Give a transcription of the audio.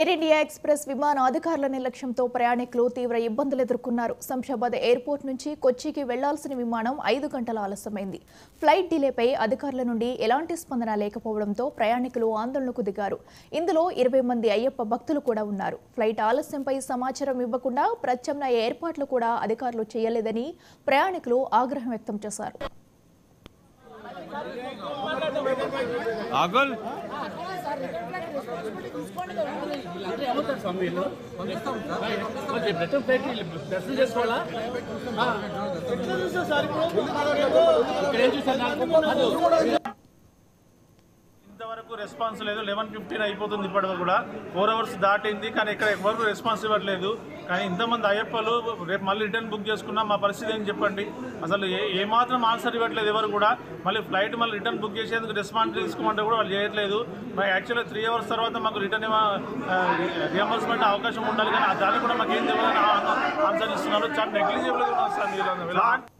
Air India express విమాన అధికారుల నిర్లక్ష్యంతో ప్రయాణికులు తీవ్ర ఇబ్బందులు ఎదుర్కొన్నారు. శంషాబాద్ ఎయిర్పోర్ట్ నుంచి కొచ్చికి వెళ్లాల్సిన విమానం 5 గంటల ఆలస్యమైంది. ఫ్లైట్ డిలేపై అధికారుల నుండి ఎలాంటి స్పందన లేకపోవడంతో ప్రయాణికులు ఆందోళనకు దిగారు. ఇందులో 20 మంది అయ్యప్ప భక్తులు కూడా ఉన్నారు. ఫ్లైట్ ఆలస్యంపై సమాచారం ఇవ్వకుండా ప్రత్యామ్నాయ ఏర్పాట్లు కూడా అధికారులు చేయలేదని ప్రయాణికులు ఆగ్రహం వ్యక్తం చేశారు. ఇంతవరకు రెస్పాన్స్ లేదు. 11:15 అయిపోతుంది. ఇప్పటివరకు కూడా 4 అవర్స్ దాటింది, కానీ ఇక్కడ ఎవరు రెస్పాన్స్ ఇవ్వట్లేదు. కానీ ఇంతమంది అయ్యప్పలు రేపు మళ్ళీ రిటర్న్ బుక్ చేసుకున్నాం, మా పరిస్థితి ఏం చెప్పండి. అసలు ఏమాత్రం ఆన్సర్ ఇవ్వట్లేదు ఎవరు కూడా. మళ్ళీ ఫ్లైట్ మళ్ళీ రిటర్న్ బుక్ చేసేందుకు రెస్పాన్స్ తీసుకోమంటే కూడా వాళ్ళు చేయట్లేదు. మరి యాక్చువల్గా 3 అవర్స్ తర్వాత మాకు రిటర్న్ రియంబర్స్మెంట్ అవకాశం ఉండాలి, కానీ దానికి కూడా మాకు ఏం తెలియదని ఆన్సర్ ఇస్తున్నారు. చాలా నెగ్లిజిబుల్గా ఉన్నారు సార్ మీరు.